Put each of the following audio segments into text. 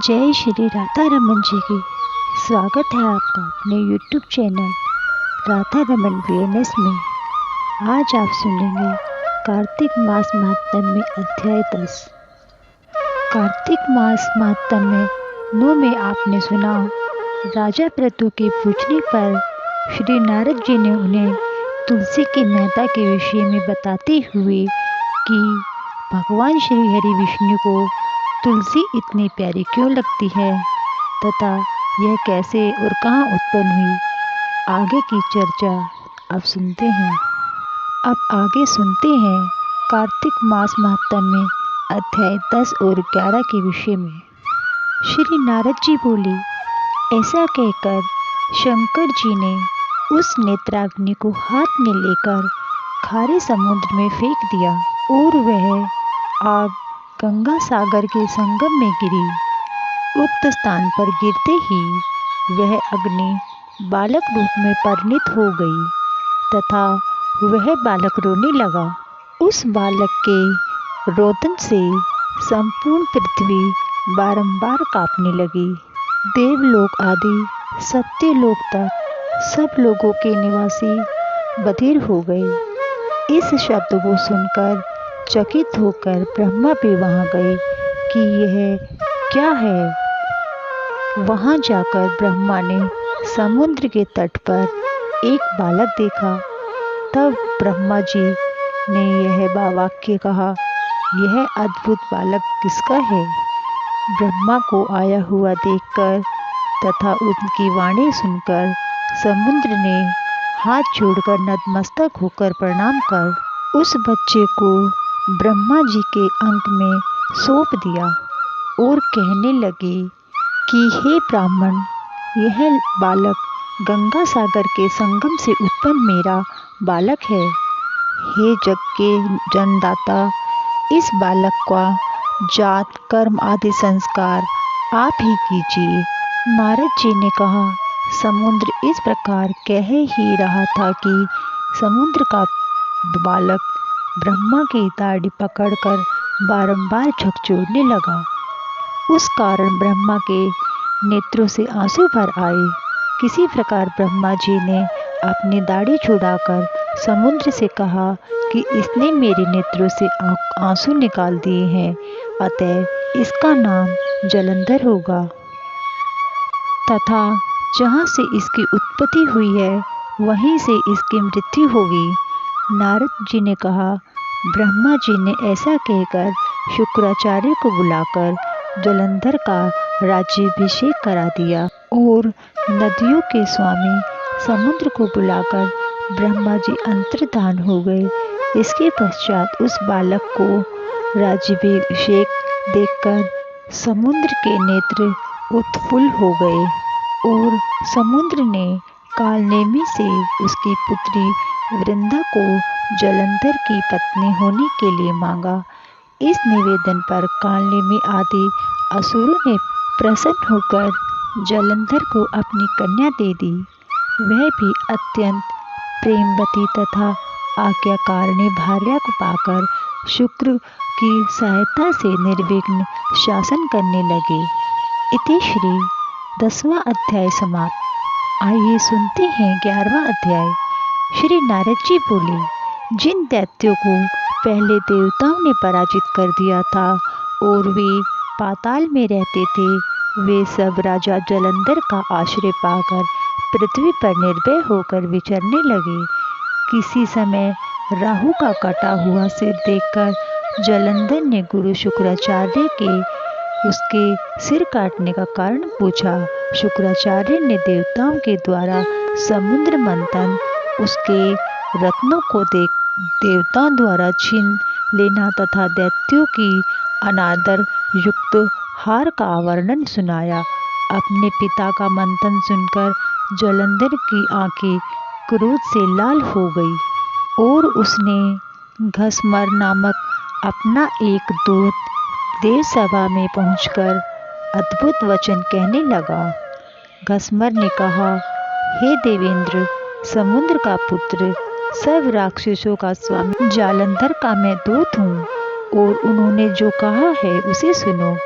जय श्री राधा रमन जी की। स्वागत है आपका अपने YouTube channel Radha Raman VNS में। आज आप सुनेंगे कार्तिक मास महात्म्य अध्याय 10। कार्तिक मास महात्म्य 9 में आपने सुना, राजा प्रतु के पूछने पर श्री नारद जी ने उन्हें तुलसी की महत्ता के विषय में बताते हुए कि भगवान श्री हरि विष्णु को तुलसी इतनी प्यारी क्यों लगती है तथा यह कैसे और कहाँ उत्पन्न हुई, आगे की चर्चा अब सुनते हैं। अब आगे सुनते हैं कार्तिक मास महात्म्य अध्याय 10 और 11 के विषय में। श्री नारद जी बोले, ऐसा कहकर शंकर जी ने उस नेत्राग्नि को हाथ में लेकर खारे समुद्र में फेंक दिया और वह आग गंगा सागर के संगम में गिरी। उक्त स्थान पर गिरते ही वह अग्नि बालक रूप में परिणित हो गई तथा वह बालक रोने लगा। उस बालक के रोदन से संपूर्ण पृथ्वी बारंबार कांपने लगी। देवलोक आदि सत्यलोक तक सब लोगों के निवासी बधिर हो गए। इस शब्द को सुनकर चकित होकर ब्रह्मा भी वहां गए कि यह क्या है। वहां जाकर ब्रह्मा ने समुद्र के तट पर एक बालक देखा। तब ब्रह्मा जी ने यह वाक्य कहा, यह अद्भुत बालक किसका है। ब्रह्मा को आया हुआ देखकर तथा उनकी वाणी सुनकर समुद्र ने हाथ जोड़कर नतमस्तक होकर प्रणाम कर उस बच्चे को ब्रह्मा जी के अंक में सौंप दिया और कहने लगे कि हे ब्राह्मण, यह बालक गंगा सागर के संगम से उत्पन्न मेरा बालक है। हे जग के जन्मदाता, इस बालक का जात कर्म आदि संस्कार आप ही कीजिए। नारद जी ने कहा, समुद्र इस प्रकार कह ही रहा था कि समुद्र का बालक ब्रह्मा की दाढ़ी पकड़कर बारंबार झकझोरने लगा। उस कारण ब्रह्मा के नेत्रों से आंसू भर आए। किसी प्रकार ब्रह्मा जी ने अपनी दाढ़ी छुड़ाकर समुद्र से कहा कि इसने मेरे नेत्रों से आंसू निकाल दिए हैं, अतः इसका नाम जलंधर होगा तथा जहाँ से इसकी उत्पत्ति हुई है वहीं से इसकी मृत्यु होगी। नारद जी ने कहा, ब्रह्मा जी ने ऐसा कहकर शुक्राचार्य को बुलाकर जलंधर का राज्याभिषेक करा दिया और नदियों के स्वामी समुद्र को बुलाकर ब्रह्मा जी अंतर्धान हो गए। इसके पश्चात उस बालक को राज्याभिषेक देखकर समुद्र के नेत्र उत्फुल्ल हो गए और समुद्र ने कालनेमी से उसकी पुत्री वृंदा को जलंधर की पत्नी होने के लिए मांगा। इस निवेदन पर कालनेमी आदि असुरों ने प्रसन्न होकर जलंधर को अपनी कन्या दे दी। वह भी अत्यंत प्रेमवती तथा आज्ञाकारिणी भार्या को पाकर शुक्र की सहायता से निर्विघ्न शासन करने लगे। इति श्री 10वां अध्याय समाप्त। आइए सुनते हैं 11वां अध्याय। श्री नारद जी बोले, जिन दैत्यों को पहले देवताओं ने पराजित कर दिया था और वे पाताल में रहते थे, वे सब राजा जलंधर का आश्रय पाकर पृथ्वी पर निर्भय होकर विचरने लगे। किसी समय राहु का कटा हुआ सिर देखकर जलंधर ने गुरु शुक्राचार्य के उसके सिर काटने का कारण पूछा। शुक्राचार्य ने देवताओं के द्वारा समुद्र मंथन उसके रत्नों को देवताओं द्वारा छीन लेना तथा दैत्यों की अनादर युक्त हार का वर्णन सुनाया। अपने पिता का मंथन सुनकर जलंधर की आंखें क्रोध से लाल हो गई और उसने घसमर नामक अपना एक दूत देव सभा में पहुंचकर अद्भुत वचन कहने लगा। घसमर ने कहा, हे देवेंद्र, समुद्र का पुत्र, सब राक्षसों का स्वामी जालंधर का मैं दूत हूँ और उन्होंने जो कहा है उसे सुनो।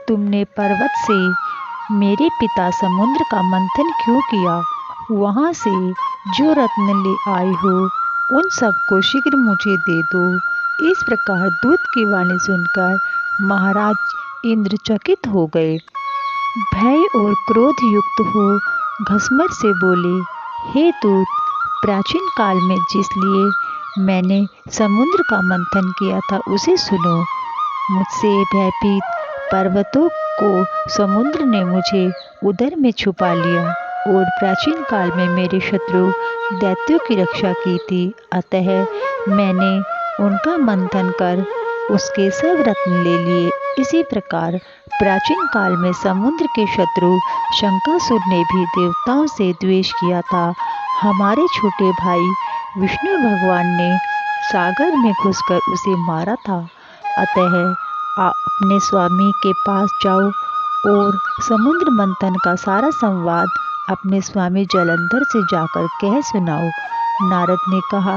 तुमने पर्वत से मेरे पिता समुद्र का मंथन क्यों किया? वहाँ से जो रत्न ले आई हो उन सबको शीघ्र मुझे दे दो। इस प्रकार दूत की वाणी सुनकर महाराज इंद्र चकित हो गए। भय और क्रोध युक्त हो घसमर से बोले, हे दूत, प्राचीन काल में जिसलिए मैंने समुद्र का मंथन किया था उसे सुनो। मुझसे भयभीत पर्वतों को समुद्र ने मुझे उदर में छुपा लिया और प्राचीन काल में मेरे शत्रु दैत्यों की रक्षा की थी। अतः मैंने उनका मंथन कर उसके सब रत्न ले लिए। इसी प्रकार प्राचीन काल में समुद्र के शत्रु शंकासुर ने भी देवताओं से द्वेष किया था। हमारे छोटे भाई विष्णु भगवान ने सागर में घुसकर उसे मारा था। अतः आप अपने स्वामी के पास जाओ और समुद्र मंथन का सारा संवाद अपने स्वामी जलंधर से जाकर कह सुनाओ। नारद ने कहा।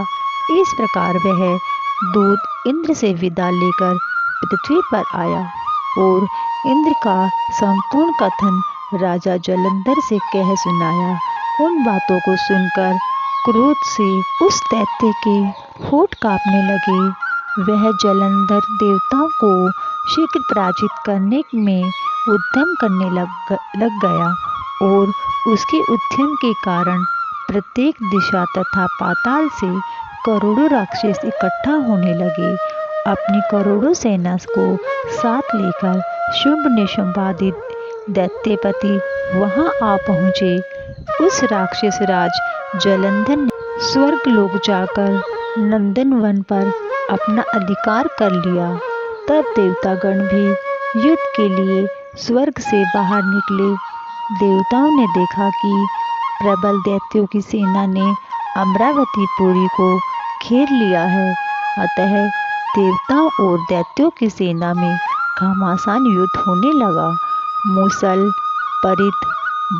इस प्रकार वह दूत इंद्र से विदा लेकर पृथ्वी पर आया और इंद्र का संपूर्ण कथन राजा जलंधर से कह सुनाया। उन बातों को सुनकर क्रोध से उस दैत्य के होठ कांपने लगे। वह जलंधर देवताओं को शीघ्र पराजित करने में उद्यम करने लग गया और उसके उद्यम के कारण प्रत्येक दिशा तथा पाताल से करोड़ों राक्षस इकट्ठा होने लगे। अपनी करोड़ों सेना को साथ लेकर शुंभ निशंबादित दैत्यपति वहां आ पहुंचे। उस राक्षस राज जलंधर ने स्वर्ग लोक जाकर नंदनवन पर अपना अधिकार कर लिया। तब देवतागण भी युद्ध के लिए स्वर्ग से बाहर निकले। देवताओं ने देखा कि प्रबल दैत्यों की सेना ने अमरावतीपुरी को घेर लिया है। अतः देवताओं और दैत्यों की सेना में घमासान युद्ध होने लगा। मूसल, परित,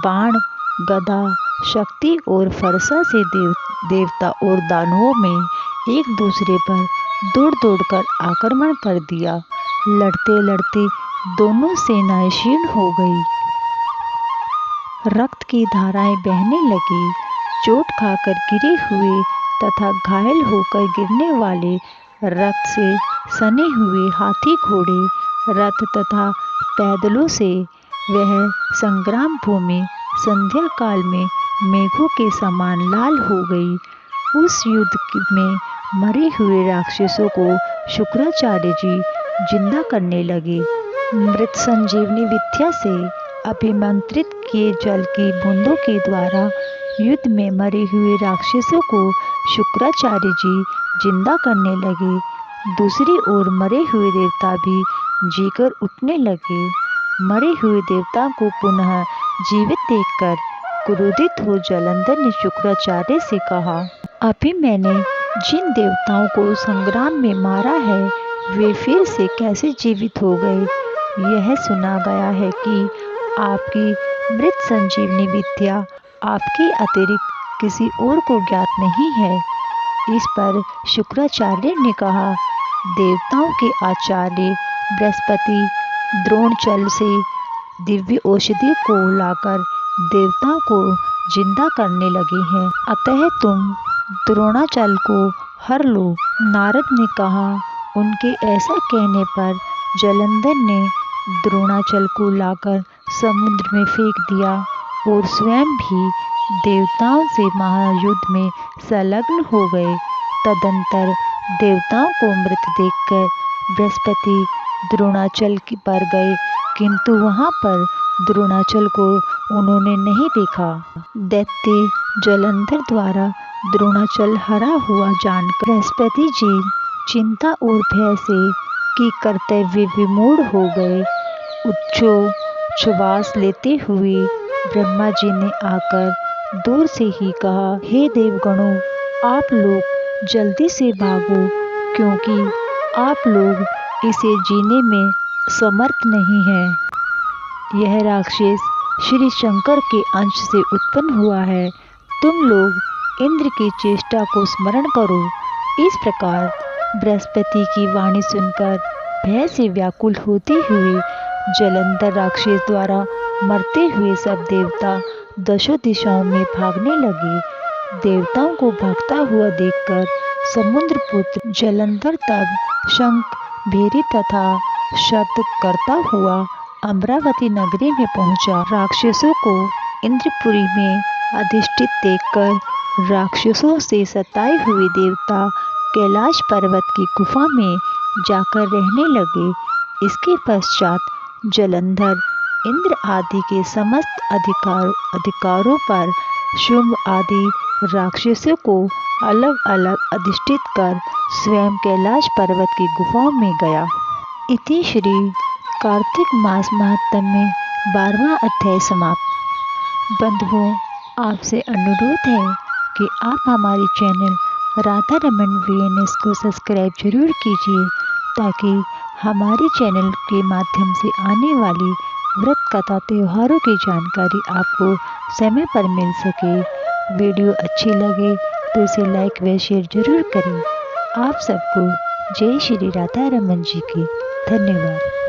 बाण, गदा, शक्ति और फरसा से देवता और दानवों में एक दूसरे पर दौड़ दौड़कर आक्रमण कर दिया। लड़ते लड़ते दोनों सेनाएं क्षीण हो गई। रक्त की धाराएं बहने लगी। चोट खाकर गिरे हुए तथा घायल होकर गिरने वाले, रक्त से सने हुए हाथी, घोड़े, रथ तथा पैदलों से वह संग्राम भूमि संध्या काल में मेघों के समान लाल हो गई। उस युद्ध में मरे हुए राक्षसों को शुक्राचार्य जी जिंदा करने लगे। मृत संजीवनी विद्या से अभिमंत्रित किए जल की बूंदों के द्वारा युद्ध में मरे हुए राक्षसों को शुक्राचार्य जी जिंदा करने लगे। दूसरी ओर मरे हुए देवता भी जीकर उठने लगे। मरे हुए देवताओं को पुनः जीवित देखकर क्रोधित हो जलंधर ने शुक्राचार्य से कहा, अभी मैंने जिन देवताओं को संग्राम में मारा है वे फिर से कैसे जीवित हो गए? यह सुना गया है कि आपकी मृत संजीवनी विद्या आपके अतिरिक्त किसी और को ज्ञात नहीं है। इस पर शुक्राचार्य ने कहा, देवताओं के आचार्य बृहस्पति द्रोणाचल से दिव्य औषधि को लाकर देवताओं को जिंदा करने लगे हैं। अतः तुम द्रोणाचल को हर लो। नारद ने कहा। उनके ऐसा कहने पर जलंधर ने द्रोणाचल को लाकर समुद्र में फेंक दिया और स्वयं भी देवताओं से महायुद्ध में संलग्न हो गए। तदंतर देवताओं को मृत देखकर बृहस्पति द्रोणाचल पर गए, किंतु वहां पर द्रोणाचल को उन्होंने नहीं देखा। दैत्य जलंधर द्वारा द्रोणाचल हरा हुआ जानकर बृहस्पति जी चिंता और भय से कि कर्तव्य विमूढ़ हो गए। उच्छ्वास लेते हुए ब्रह्मा जी ने आकर दूर से ही कहा, हे देवगणों, आप लोग जल्दी से भागो, क्योंकि आप लोग इसे जीने में समर्थ नहीं है। यह राक्षस श्री शंकर के अंश से उत्पन्न हुआ है। तुम लोग इंद्र की चेष्टा को स्मरण करो। इस प्रकार बृहस्पति की वाणी सुनकर भय से व्याकुल होते हुए जलंधर राक्षस द्वारा मरते हुए सब देवता दशों दिशाओं में भागने लगे। देवताओं को भागता हुआ देखकर समुद्रपुत्र जलंधर तब शंख भेरी तथा शब्द करता हुआ अमरावती नगरी में पहुंचा। राक्षसों को इंद्रपुरी में अधिष्ठित देखकर राक्षसों से सताए हुए देवता कैलाश पर्वत की गुफा में जाकर रहने लगे। इसके पश्चात जलंधर इंद्र आदि के समस्त अधिकारों पर शुंभ आदि राक्षसों को अलग अलग अधिष्ठित कर स्वयं कैलाश पर्वत की गुफाओं में गया। इति श्री कार्तिक मास महात्म्य में 12वां अध्याय समाप्त। बंधुओं, आपसे अनुरोध है कि आप हमारे चैनल राधा रमन VNS को सब्सक्राइब जरूर कीजिए ताकि हमारे चैनल के माध्यम से आने वाली व्रत कथा त्योहारों की जानकारी आपको समय पर मिल सके। वीडियो अच्छी लगे तो इसे लाइक व शेयर जरूर करें। आप सबको जय श्री राधा रमन जी की धन्यवाद।